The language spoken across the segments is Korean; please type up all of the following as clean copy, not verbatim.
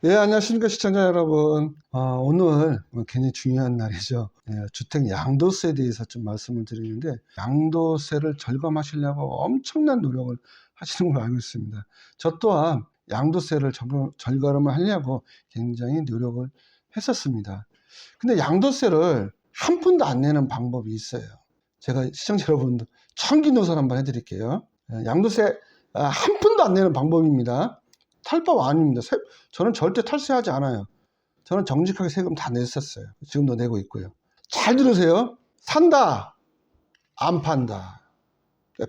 네, 안녕하십니까, 시청자 여러분. 오늘 굉장히 중요한 날이죠. 주택 양도세에 대해서 좀 말씀을 드리는데, 양도세를 절감하시려고 엄청난 노력을 하시는 걸로 알고 있습니다. 저 또한 양도세를 절감을 하려고 굉장히 노력을 했었습니다. 근데 양도세를 한 푼도 안 내는 방법이 있어요. 제가 시청자 여러분들 청기노선 한번 해드릴게요. 양도세 한 푼도 안 내는 방법입니다. 탈법 아닙니다. 저는 절대 탈세하지 않아요. 저는 정직하게 세금 다 냈었어요. 지금도 내고 있고요. 잘 들으세요. 산다, 안 판다.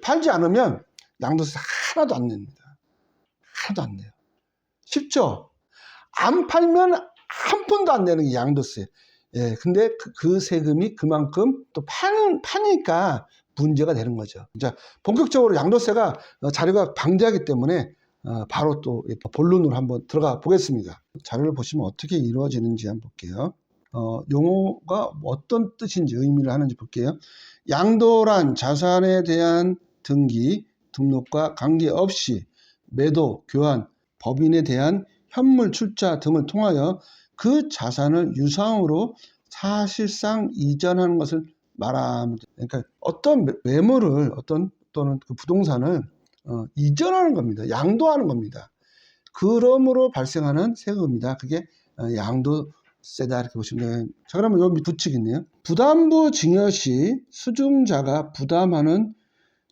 팔지 않으면 양도세 하나도 안 냅니다. 하나도 안 내요. 쉽죠? 안 팔면 한 푼도 안 내는 게 양도세. 근데 그 세금이 그만큼 또 파니까 문제가 되는 거죠. 자, 본격적으로 양도세가 자료가 방대하기 때문에 바로 또 본론으로 한번 들어가 보겠습니다. 자료를 보시면 어떻게 이루어지는지 한번 볼게요. 용어가 어떤 뜻인지 의미를 하는지 볼게요. 양도란 자산에 대한 등기, 등록과 관계없이 매도, 교환, 법인에 대한 현물 출자 등을 통하여 그 자산을 유상으로 사실상 이전하는 것을 말합니다. 그러니까 어떤 매물을 또는 그 부동산을 이전하는 겁니다. 양도하는 겁니다. 그러므로 발생하는 세금입니다. 그게 양도세다 이렇게 보시면 돼요. 자, 그러면 여기 부칙이 있네요. 부담부 증여 시 수증자가 부담하는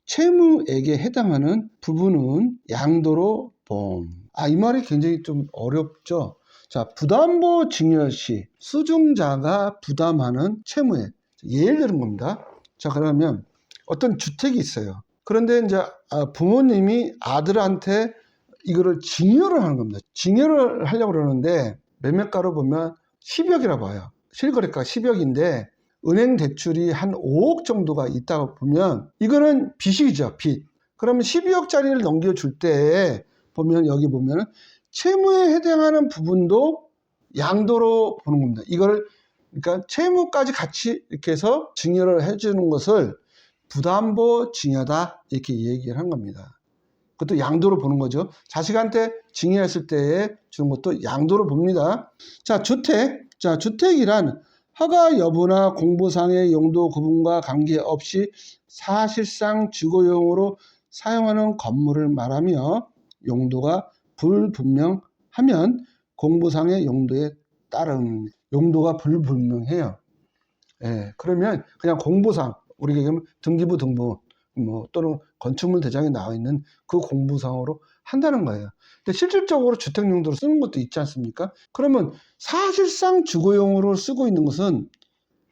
채무액에 해당하는 부분은 양도로 봄. 이 말이 굉장히 좀 어렵죠. 자, 부담부 증여 시 수증자가 부담하는 채무액. 예를 들은 겁니다. 자, 그러면 어떤 주택이 있어요. 그런데 이제 부모님이 아들한테 이거를 증여를 하는 겁니다. 증여를 하려고 그러는데 매매가로 보면 10억이라 봐요. 실거래가 10억인데 은행 대출이 한 5억 정도가 있다고 보면 이거는 빚이죠, 빚. 그러면 12억짜리를 넘겨줄 때 보면 여기 보면 채무에 해당하는 부분도 양도로 보는 겁니다. 이걸 그러니까 채무까지 같이 이렇게 해서 증여를 해주는 것을 부담보 증여다 이렇게 얘기를 한 겁니다. 그것도 양도로 보는 거죠. 자식한테 증여했을 때 주는 것도 양도로 봅니다. 자, 주택. 자, 주택이란 허가 여부나 공부상의 용도 구분과 관계없이 사실상 주거용으로 사용하는 건물을 말하며 용도가 불분명하면 공부상의 용도에 따른 용도가 불분명해요. 그러면 그냥 공부상 우리가 얘기하면 등기부 등본 또는 건축물 대장에 나와 있는 그 공부상으로 한다는 거예요. 근데 실질적으로 주택용도로 쓰는 것도 있지 않습니까? 그러면 사실상 주거용으로 쓰고 있는 것은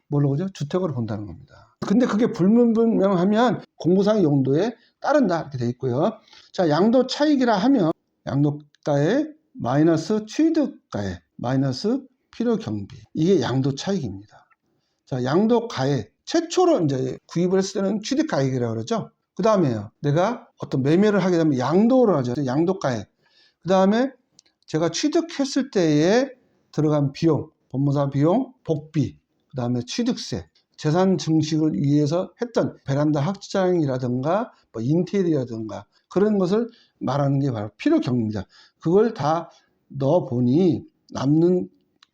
뭘로 그죠? 주택으로 본다는 겁니다. 근데 그게 불분명하면 공부상의 용도에 따른다 이렇게 돼 있고요. 자, 양도 차익이라 하면 양도가액 마이너스 취득가액 마이너스 필요 경비 이게 양도 차익입니다. 자, 양도가액 최초로 이제 구입을 했을 때는 취득가액이라고 그러죠. 그 다음에요. 내가 어떤 매매를 하게 되면 양도를 하죠. 양도가액. 그 다음에 제가 취득했을 때에 들어간 비용, 법무사 비용, 복비, 그 다음에 취득세, 재산 증식을 위해서 했던 베란다 확장이라든가 뭐 인테리어라든가 그런 것을 말하는 게 바로 필요 경비입니다. 그걸 다 넣어보니 남는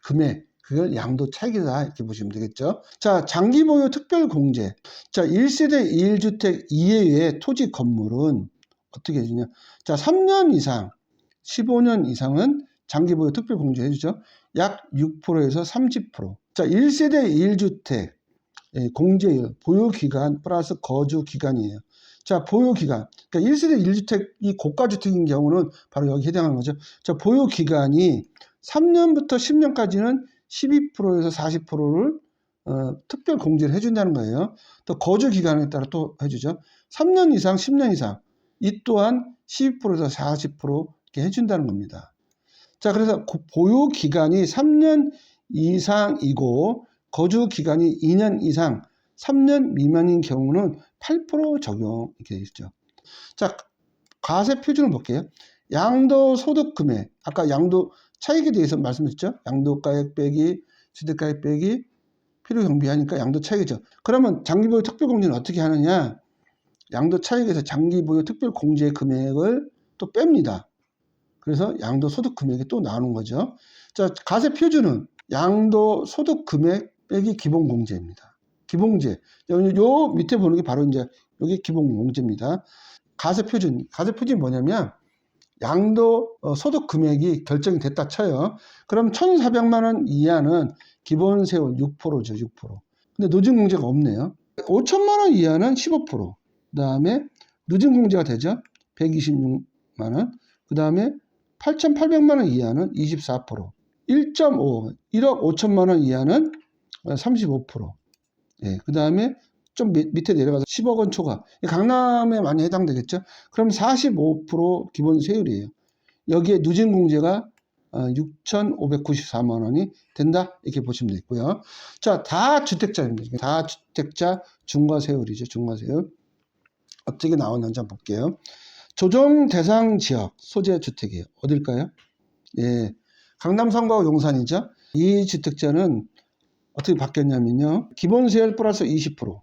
금액, 그걸 양도 차익이다 이렇게 보시면 되겠죠. 자, 장기 보유 특별 공제. 자, 1세대 1주택 이외의 토지 건물은 어떻게 해주냐. 자, 3년 이상, 15년 이상은 장기 보유 특별 공제 해주죠. 약 6%에서 30%. 자, 1세대 1주택 공제율, 보유 기간 플러스 거주 기간이에요. 자, 보유 기간. 그러니까 1세대 1주택이 고가 주택인 경우는 바로 여기 해당하는 거죠. 자, 보유 기간이 3년부터 10년까지는 12%에서 40%를 특별 공제를 해준다는 거예요. 또 거주 기간에 따라 또 해주죠. 3년 이상, 10년 이상 이 또한 12%에서 40% 이렇게 해준다는 겁니다. 자, 그래서 보유 기간이 3년 이상이고 거주 기간이 2년 이상, 3년 미만인 경우는 8% 적용 이렇게 되어 있죠. 자, 과세 표준을 볼게요. 양도소득 금액, 아까 양도 차익에 대해서 말씀드렸죠. 양도가액 빼기, 취득가액 빼기, 필요 경비하니까 양도 차익이죠. 그러면 장기보유 특별공제는 어떻게 하느냐? 양도 차익에서 장기보유 특별공제 금액을 또 뺍니다. 그래서 양도소득 금액이 또 나오는 거죠. 자, 가세 표준은 양도소득 금액 빼기 기본공제입니다. 기본공제. 요 밑에 보는 게 바로 이제 여기 기본공제입니다. 가세 표준이 뭐냐면 양도 소득 금액이 결정이 됐다 쳐요. 그럼 1,400만 원 이하는 기본세율 6%죠. 6%. 근데 누진공제가 없네요. 5천만 원 이하는 15%. 그 다음에 누진공제가 되죠. 126만 원. 그 다음에 8,800만 원 이하는 24%. 1.5, 1억 5천만 원 이하는 35%. 예, 그 다음에 좀 밑에 내려가서 10억 원 초과. 강남에 많이 해당되겠죠. 그럼 45% 기본 세율이에요. 여기에 누진공제가 6,594만 원이 된다. 이렇게 보시면 되고요. 자, 다주택자입니다. 다주택자 중과세율이죠. 중과세율. 어떻게 나왔는지 한번 볼게요. 조정 대상 지역 소재 주택이에요. 어딜까요? 예, 강남 성과 용산이죠. 이 주택자는 어떻게 바뀌었냐면요. 기본세율 플러스 20%.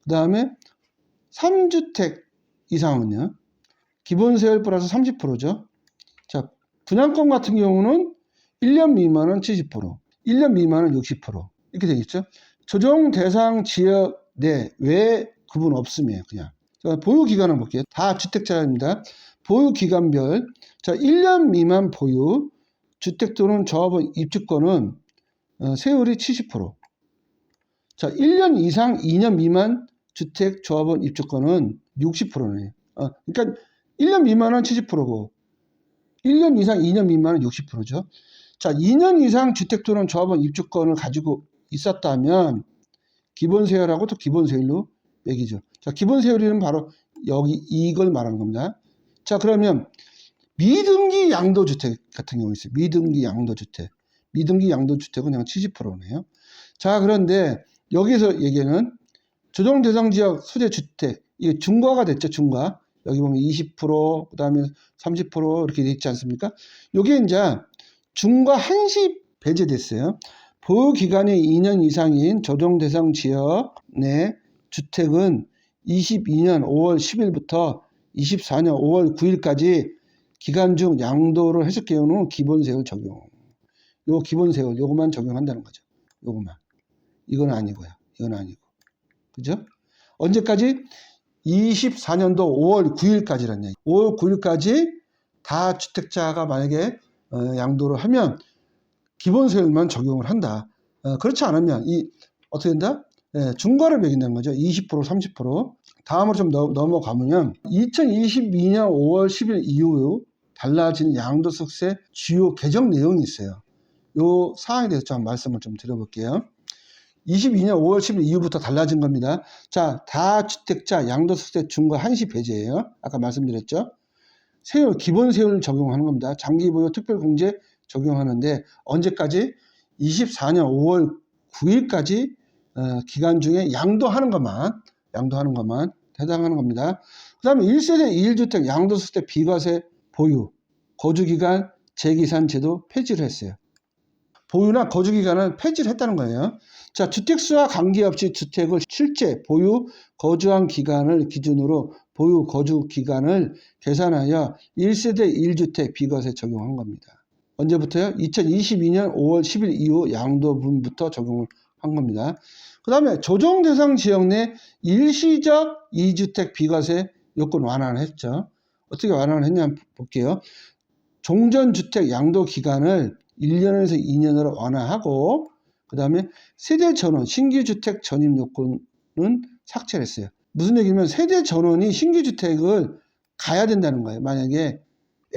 그 다음에 3주택 이상은요. 기본세율 플러스 30%죠. 자, 분양권 같은 경우는 1년 미만은 70%, 1년 미만은 60%. 이렇게 되겠죠. 조정 대상 지역 내 외 구분 없음이에요. 그냥. 자, 보유기간을 볼게요. 다 주택자입니다. 보유기간별. 자, 1년 미만 보유. 주택 또는 조합원 입주권은 세율이 70%. 자, 1년 이상 2년 미만 주택 조합원 입주권은 60%네요. 그러니까 1년 미만은 70%고 1년 이상 2년 미만은 60%죠. 자, 2년 이상 주택 또는 조합원 입주권을 가지고 있었다면 기본세율하고 또 기본세율로 매기죠. 자, 기본세율은 바로 여기 이걸 말하는 겁니다. 자, 그러면 미등기 양도주택 같은 경우 있어요. 미등기 양도주택. 미등기 양도주택은 그냥 70%네요. 자, 그런데 여기서 얘기는 조정대상지역 소재주택, 이게 중과가 됐죠. 중과. 여기 보면 20%, 그 다음에 30% 이렇게 돼 있지 않습니까? 요게 이제 중과 한시 배제됐어요. 보유기간이 2년 이상인 조정대상지역 내 주택은 22년 5월 10일부터 24년 5월 9일까지 기간 중 양도를 했을 경우는 기본세율 적용. 요 기본세율, 요것만 적용한다는 거죠. 요것만. 이건 아니고요. 이건 아니고. 그죠? 언제까지? 24년도 5월 9일까지란 얘기. 5월 9일까지 다 주택자가 만약에 양도를 하면 기본세율만 적용을 한다. 그렇지 않으면 어떻게 된다? 중과를 매긴다는 거죠. 20%, 30%. 다음으로 좀 넘어가면 2022년 5월 10일 이후 달라진 양도소득세 주요 개정 내용이 있어요. 이 사항에 대해서 좀 말씀을 좀 드려볼게요. 22년 5월 10일 이후부터 달라진 겁니다. 자, 다주택자 양도소득세 중과 한시 배제예요. 아까 말씀드렸죠. 세율, 기본세율을 적용하는 겁니다. 장기보유 특별공제 적용하는데 언제까지? 24년 5월 9일까지 기간 중에 양도하는 것만 해당하는 겁니다. 그 다음에 1세대 1주택 양도소득세 비과세 보유, 거주기간 재기산 제도 폐지를 했어요. 보유나 거주기간을 폐지를 했다는 거예요. 자, 주택수와 관계없이 주택을 실제 보유, 거주한 기간을 기준으로 보유, 거주 기간을 계산하여 1세대 1주택 비과세 적용한 겁니다. 언제부터요? 2022년 5월 10일 이후 양도분부터 적용을 한 겁니다. 그 다음에 조정대상 지역 내 일시적 2주택 비과세 요건 완화를 했죠. 어떻게 완화를 했냐 볼게요. 종전주택 양도 기간을 1년에서 2년으로 완화하고 그 다음에 세대전원, 신규주택 전입 요건은 삭제를 했어요. 무슨 얘기냐면 세대전원이 신규주택을 가야 된다는 거예요. 만약에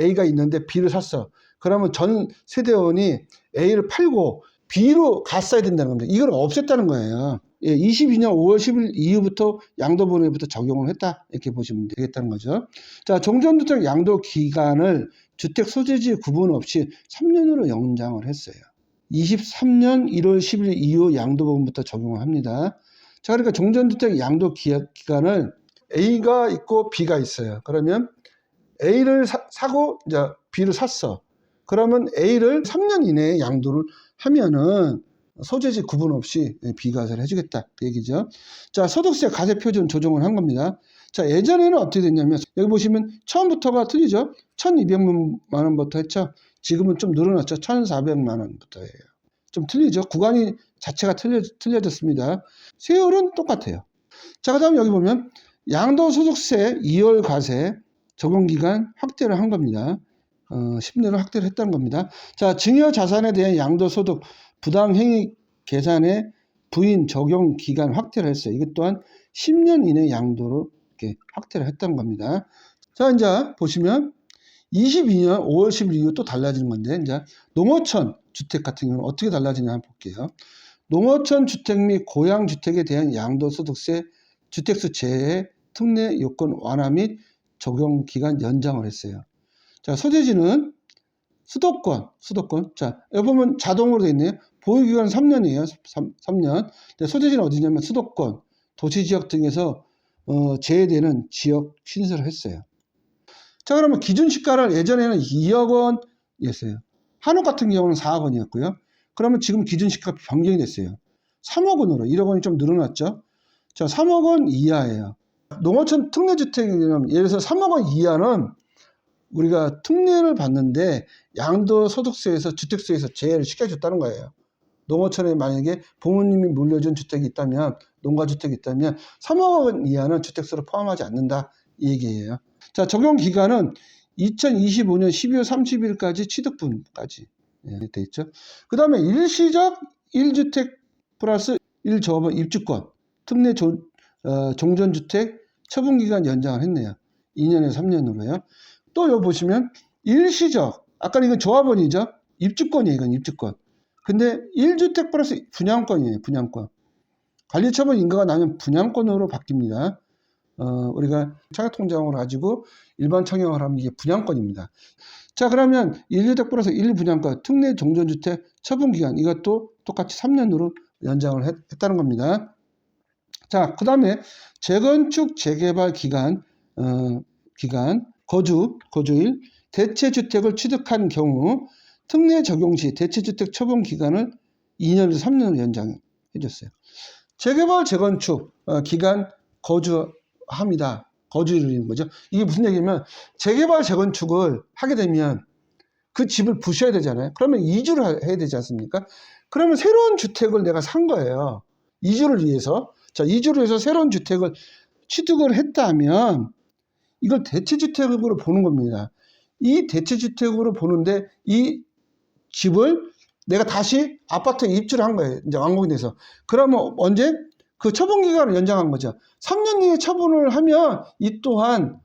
A가 있는데 B를 샀어. 그러면 전 세대원이 A를 팔고 B로 갔어야 된다는 겁니다. 이걸 없앴다는 거예요. 22년 5월 10일 이후부터 양도분해부터 적용을 했다. 이렇게 보시면 되겠다는 거죠. 자, 종전주택 양도 기간을 주택 소재지 구분 없이 3년으로 연장을 했어요. 23년 1월 10일 이후 양도분부터 적용을 합니다. 자, 그러니까 종전주택 양도 기간을 A가 있고 B가 있어요. 그러면 A를 사고 이제 B를 샀어. 그러면 A를 3년 이내에 양도를 하면은 소재지 구분 없이 비과세를 해주겠다 그 얘기죠. 자, 소득세 가세 표준 조정을 한 겁니다. 자, 예전에는 어떻게 됐냐면 여기 보시면 처음부터가 틀리죠. 1200만 원부터 했죠. 지금은 좀 늘어났죠. 1400만 원부터예요. 좀 틀리죠. 구간이 자체가 틀려졌습니다. 세율은 똑같아요. 자, 그 다음에 여기 보면 양도소득세 2월 과세 적용기간 확대를 한 겁니다. 10년을 확대를 했다는 겁니다. 자, 증여자산에 대한 양도소득 부당행위 계산의 부인 적용 기간 확대를 했어요. 이것 또한 10년 이내 양도를 이렇게 확대를 했다는 겁니다. 자, 이제 보시면 22년 5월 10일 이후 또 달라지는 건데, 이제 농어촌 주택 같은 경우는 어떻게 달라지냐 한번 볼게요. 농어촌 주택 및 고양 주택에 대한 양도소득세 주택수 제외 특례 요건 완화 및 적용 기간 연장을 했어요. 자, 소재지는 수도권. 자, 여기 보면 자동으로 되어 있네요. 보유기간 3년이에요. 3년. 소재지는 어디냐면 수도권, 도시지역 등에서 제외되는 지역 신설을 했어요. 자, 그러면 기준시가를 예전에는 2억 원이었어요. 한옥 같은 경우는 4억 원이었고요. 그러면 지금 기준시가 변경이 됐어요. 3억 원으로. 1억 원이 좀 늘어났죠. 자, 3억 원 이하예요. 농어촌 특례주택이면 예를 들어서 3억 원 이하는 우리가 특례를 받는데 양도소득세에서 주택세에서 제외를 시켜줬다는 거예요. 농어촌에 만약에 부모님이 물려준 주택이 있다면, 농가주택이 있다면 3억 원 이하는 주택수로 포함하지 않는다 이 얘기예요. 자, 적용 기간은 2025년 12월 30일까지 취득분까지 돼 있죠. 그 다음에 일시적 1주택 플러스 1조합원 입주권 특례 종전주택 처분기간 연장을 했네요. 2년에서 3년으로요. 또 여기 보시면 일시적, 아까 이건 조합원이죠. 입주권이에요. 이건 입주권. 근데 1주택 플러스 분양권이에요. 분양권. 관리처분 인가가 나면 분양권으로 바뀝니다. 우리가 청약통장을 가지고 일반 청약을 하면 이게 분양권입니다. 자, 그러면 1주택 플러스 1분양권 특례 종전주택 처분기간 이것도 똑같이 3년으로 연장을 했다는 겁니다. 자, 그 다음에 재건축 재개발 기간 거주일 대체주택을 취득한 경우 특례 적용 시 대체주택 처분 기간을 2년에서 3년으로 연장해 줬어요. 재개발 재건축 기간 거주합니다. 거주일인 거죠. 이게 무슨 얘기냐면 재개발 재건축을 하게 되면 그 집을 부셔야 되잖아요. 그러면 이주를 해야 되지 않습니까? 그러면 새로운 주택을 내가 산 거예요. 이주를 위해서. 자, 이주를 해서 새로운 주택을 취득을 했다면 이걸 대체주택으로 보는 겁니다. 이 대체주택으로 보는데 이 집을 내가 다시 아파트에 입주를 한 거예요. 이제 완공이 돼서. 그러면 언제? 그 처분기간을 연장한 거죠. 3년 이내 처분을 하면 이 또한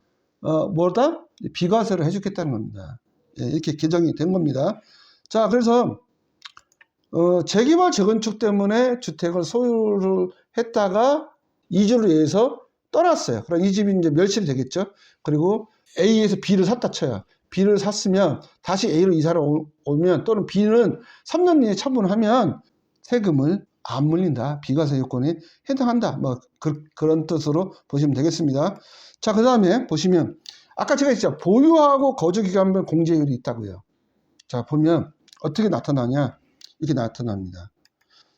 비과세를 해주겠다는 겁니다. 이렇게 개정이 된 겁니다. 자, 그래서 재개발 재건축 때문에 주택을 소유를 했다가 이주를 위해서 떠났어요. 그럼 이 집이 이제 멸실이 되겠죠. 그리고 A에서 B를 샀다 쳐요. B를 샀으면 다시 A로 이사를 오면 또는 B는 3년 이내 처분하면 세금을 안 물린다. 비과세 요건에 해당한다. 뭐 그런 뜻으로 보시면 되겠습니다. 자, 그 다음에 보시면 아까 제가 했죠. 보유하고 거주기간별 공제율이 있다고요. 자, 보면 어떻게 나타나냐. 이렇게 나타납니다.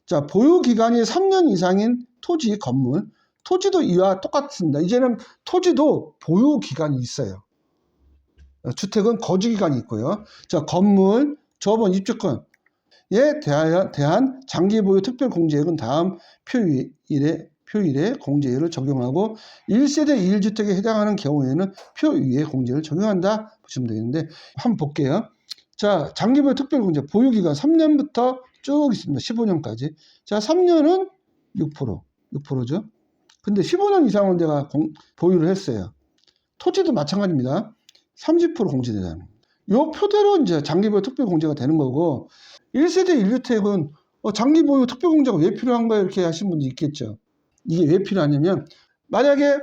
자, 보유기간이 3년 이상인 토지, 건물. 토지도 이와 똑같습니다. 이제는 토지도 보유기간이 있어요. 주택은 거주기간이 있고요. 자, 건물, 조합원 입주권에 대한 장기보유 특별공제액은 다음 표일에 공제율을 적용하고 1세대 1주택에 해당하는 경우에는 표 위에 공제를 적용한다 보시면 되겠는데 한번 볼게요. 자, 장기보유 특별공제 보유기간 3년부터 쭉 있습니다. 15년까지. 자, 3년은 6%죠. 근데 15년 이상은 내가 보유를 했어요. 토지도 마찬가지입니다. 30% 공제되잖아요. 요 표대로 이제 장기보유 특별공제가 되는 거고 1세대 1주택은 장기보유 특별공제가 왜 필요한 거예요? 이렇게 하시는 분도 있겠죠. 이게 왜 필요하냐면 만약에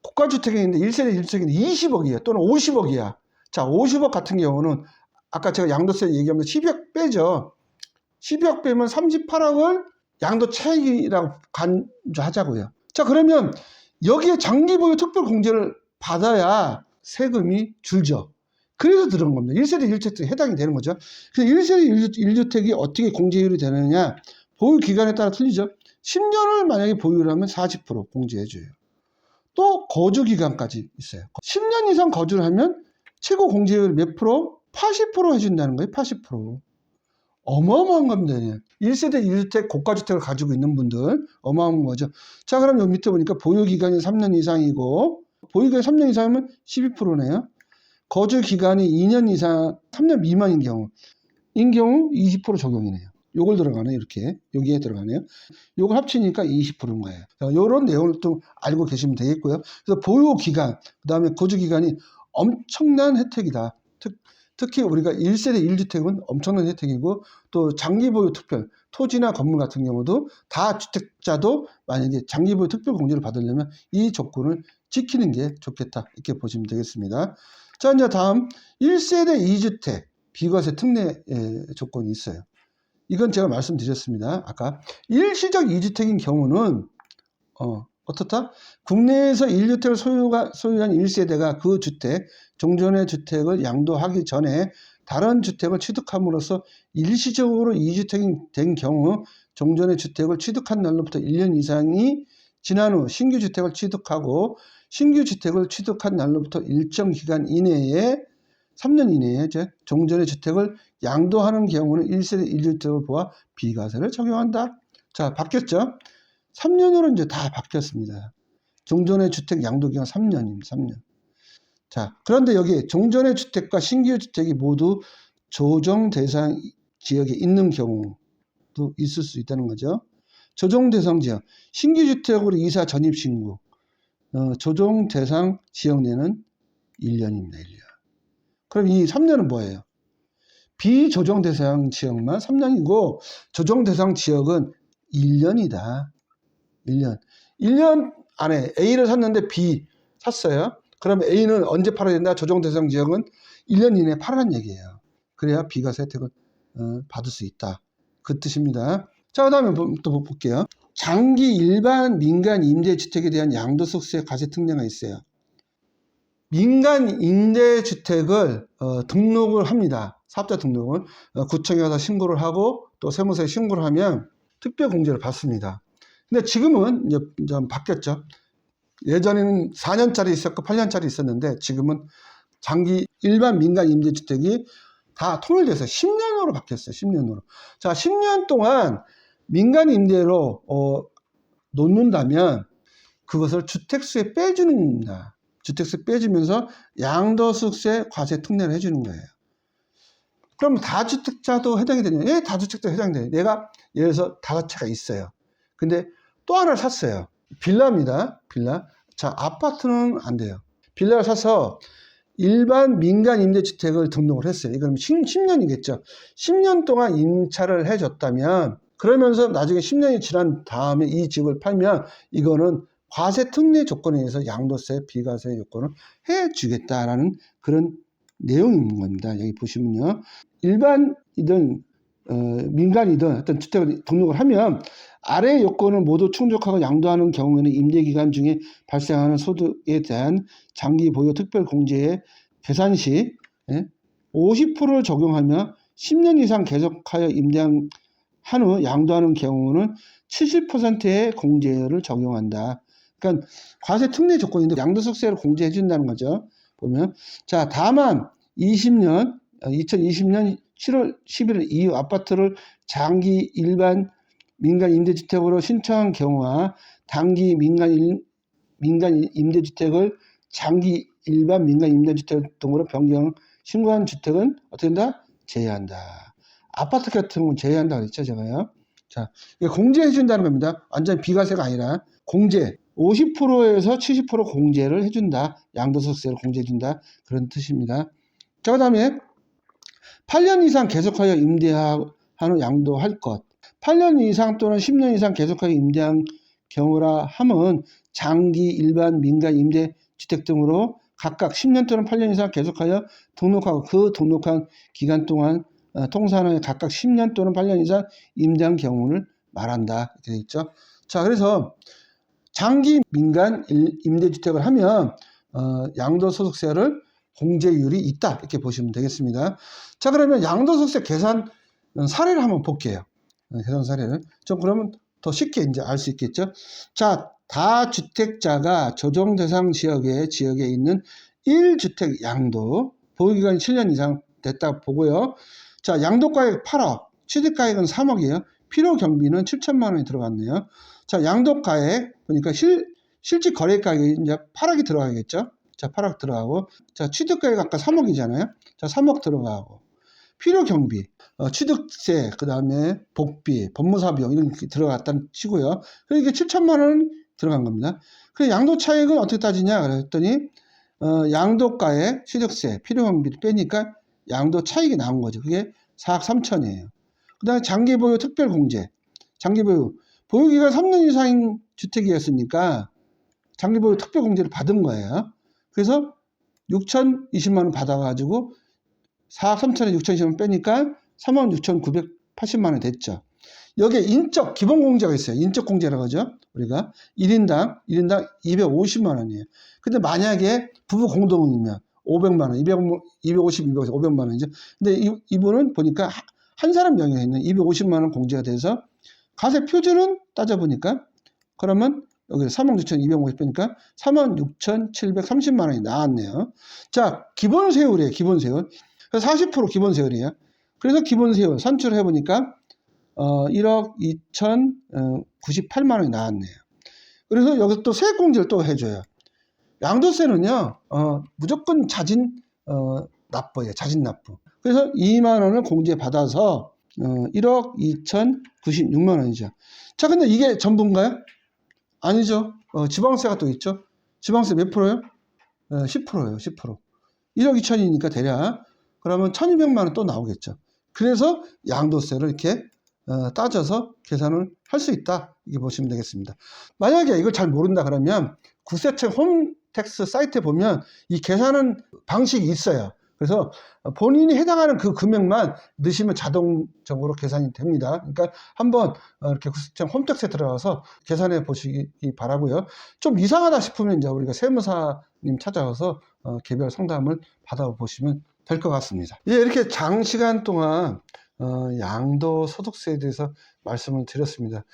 고가주택이 있는데 1세대 1주택인데 20억이야 또는 50억이야. 자, 50억 같은 경우는 아까 제가 양도세 얘기하면서 10억 빼죠. 10억 빼면 38억을 양도 차익이라고 간주하자고요. 자, 그러면 여기에 장기보유 특별공제를 받아야 세금이 줄죠. 그래서 들어온 겁니다. 1세대 1주택에 해당이 되는 거죠. 그래서 1세대 1주택이 어떻게 공제율이 되느냐 보유 기간에 따라 틀리죠. 10년을 만약에 보유를 하면 40% 공제해줘요. 또 거주 기간까지 있어요. 10년 이상 거주를 하면 최고 공제율 몇 프로? 80% 해준다는 거예요. 80%. 어마어마한 겁니다. 1세대 1주택 고가주택을 가지고 있는 분들 어마어마한 거죠. 자, 그럼 여기 밑에 보니까 보유기간이 3년 이상이고 보유기간이 3년 이상이면 12%네요. 거주기간이 2년 이상 3년 미만인 경우 20% 적용이네요. 요걸 들어가네요. 이렇게 여기에 들어가네요. 요걸 합치니까 20%인 거예요. 요런 내용을 또 알고 계시면 되겠고요. 그래서 보유기간 그 다음에 거주기간이 엄청난 혜택이다. 특히 우리가 1세대 1주택은 엄청난 혜택이고 또 장기보유 특별 토지나 건물 같은 경우도 다주택자도 만약에 장기보유 특별 공제를 받으려면 이 조건을 지키는 게 좋겠다 이렇게 보시면 되겠습니다. 자, 이제 다음 1세대 2주택 비과세 특례 조건이 있어요. 이건 제가 말씀드렸습니다. 아까 일시적 2주택인 경우는 어떻다? 국내에서 1주택을 소유한 1세대가 그 주택, 종전의 주택을 양도하기 전에 다른 주택을 취득함으로써 일시적으로 2주택이 된 경우 종전의 주택을 취득한 날로부터 1년 이상이 지난 후 신규 주택을 취득하고 신규 주택을 취득한 날로부터 일정 기간 이내에 3년 이내에 종전의 주택을 양도하는 경우는 1세대 1주택을 보아 비과세를 적용한다. 자, 바뀌었죠? 3년으로 이제 다 바뀌었습니다. 종전의 주택 양도기간 3년입니다. 3년. 자, 그런데 여기 종전의 주택과 신규 주택이 모두 조정 대상 지역에 있는 경우도 있을 수 있다는 거죠. 조정 대상 지역, 신규 주택으로 이사 전입 신고, 조정 대상 지역 내는 1년입니다. 1년. 그럼 이 3년은 뭐예요? 비조정 대상 지역만 3년이고 조정 대상 지역은 1년이다. 1년. 1년 안에 A를 샀는데 B 샀어요. 그러면 A는 언제 팔아야 된다? 조정 대상 지역은 1년 이내에 팔아란 얘기예요. 그래야 비과세 혜택을 받을 수 있다. 그 뜻입니다. 자, 그 다음에 또 볼게요. 장기 일반 민간 임대주택에 대한 양도소득세 과세 특례가 있어요. 민간 임대주택을 등록을 합니다. 사업자 등록을 구청에 가서 신고를 하고 또 세무서에 신고를 하면 특별공제를 받습니다. 근데 지금은 이제 좀 바뀌었죠. 예전에는 4년짜리 있었고 8년짜리 있었는데 지금은 장기 일반 민간 임대주택이 다 통일돼서 10년으로 바뀌었어요. 10년으로. 자, 10년 동안 민간 임대로 놓는다면 그것을 주택수에 빼주는 겁니다. 주택수 빼주면서 양도소득세 과세 특례를 해주는 거예요. 그럼 다주택자도 해당이 되냐? 예, 다주택자도 해당이 돼요. 내가 예를 들어서 5채가 있어요. 근데 또 하나를 샀어요. 빌라입니다. 빌라. 자, 아파트는 안 돼요. 빌라를 사서 일반 민간 임대주택을 등록을 했어요. 이건 10년이겠죠. 10년 동안 임차를 해줬다면 그러면서 나중에 10년이 지난 다음에 이 집을 팔면 이거는 과세 특례 조건에 의해서 양도세, 비과세 요건을 해주겠다라는 그런 내용이 있는 겁니다. 여기 보시면요. 일반이든 민간이든 어떤 주택을 등록을 하면 아래 요건을 모두 충족하고 양도하는 경우에는 임대기간 중에 발생하는 소득에 대한 장기 보유 특별공제의 계산 시 50%를 적용하며 10년 이상 계속하여 임대한 후 양도하는 경우는 70%의 공제를 적용한다. 그러니까 과세 특례 조건인데 양도소득세를 공제해 준다는 거죠. 보면 자, 다만 2020년 7월 11일 이후 아파트를 장기 일반 민간 임대주택으로 신청한 경우와 단기 민간 임대주택을 장기 일반 민간 임대주택 등으로 변경 신고한 주택은 어떻게 된다? 제외한다. 아파트 같은 건 제외한다 그랬죠, 제가요. 자, 공제해 준다는 겁니다. 완전 비과세가 아니라 공제. 50%에서 70% 공제를 해준다. 양도소득세를 공제해준다. 그런 뜻입니다. 자, 그 다음에 8년 이상 계속하여 임대하는 양도할 것. 8년 이상 또는 10년 이상 계속하여 임대한 경우라 함은 장기 일반 민간 임대주택 등으로 각각 10년 또는 8년 이상 계속하여 등록하고 그 등록한 기간 동안 통산하여 각각 10년 또는 8년 이상 임대한 경우를 말한다. 이렇게 되어 있죠. 자, 그래서 장기 민간 임대주택을 하면 양도소득세를 공제율이 있다. 이렇게 보시면 되겠습니다. 자, 그러면 양도소득세 계산 사례를 한번 볼게요. 계산 사례를. 좀 그러면 더 쉽게 이제 알 수 있겠죠. 자, 다주택자가 조정 대상 지역에 있는 1주택 양도, 보유기간이 7년 이상 됐다 보고요. 자, 양도가액 8억, 취득가액은 3억이에요. 필요 경비는 7천만 원이 들어갔네요. 자, 양도가액 보니까 실질 거래가액이 이제 8억이 들어가겠죠. 자, 8억 들어가고, 자, 취득가액 아까 3억이잖아요. 자, 3억 들어가고, 필요 경비, 취득세, 그 다음에 복비, 법무사 비용 이런 게 들어갔다는 치고요. 그래서 이게 7천만 원 들어간 겁니다. 그래서 양도 차익은 어떻게 따지냐 그랬더니 양도가액, 취득세, 필요 경비를 빼니까 양도 차익이 나온 거죠. 그게 4억 3천이에요. 그 다음에 장기보유 특별공제, 장기보유, 보유기간 3년 이상인 주택이었으니까 장기보유 특별공제를 받은 거예요. 그래서 6,020만 원 받아가지고 4억 3천에 6,020만 원 빼니까 36,980만 원 됐죠. 여기에 인적 기본공제가 있어요. 인적공제라고 하죠. 우리가 1인당 250만 원이에요. 근데 만약에 부부 공동이면 500만 원, 250, 500만 원이죠. 근데 이분은 보니까 한 사람 명의에 있는 250만 원 공제가 돼서 가세 표준은 따져보니까 그러면 여기 36,250 빼니까 36,730만 원이 나왔네요. 자, 기본세율이에요. 기본세율. 40% 기본세율이에요. 그래서 기본세율 산출을 해보니까 1억 2,098만 원이 나왔네요. 그래서 여기서 또 세액공제를 또 해줘요. 양도세는요, 무조건 자진 납부예요. 자진 납부. 그래서 2만 원을 공제받아서 1억 2,096만 원이죠. 자, 근데 이게 전부인가요? 아니죠. 지방세가 또 있죠. 지방세 몇 프로요? 10%예요. 10%. 1억 2천이니까 대략 그러면 1,200만 원 또 나오겠죠. 그래서 양도세를 이렇게 따져서 계산을 할 수 있다. 이렇게 보시면 되겠습니다. 만약에 이걸 잘 모른다 그러면 국세청 홈택스 사이트에 보면 이 계산은 방식이 있어요. 그래서 본인이 해당하는 그 금액만 넣으시면 자동적으로 계산이 됩니다. 그러니까 한번 이렇게 국세청 홈택스에 들어가서 계산해 보시기 바라고요. 좀 이상하다 싶으면 이제 우리가 세무사님 찾아가서 개별 상담을 받아보시면 될 것 같습니다. 예, 이렇게 장시간 동안 양도소득세에 대해서 말씀을 드렸습니다.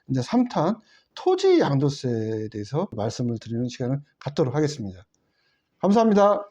이제 3탄 토지 양도세에 대해서 말씀을 드리는 시간을 갖도록 하겠습니다. 감사합니다.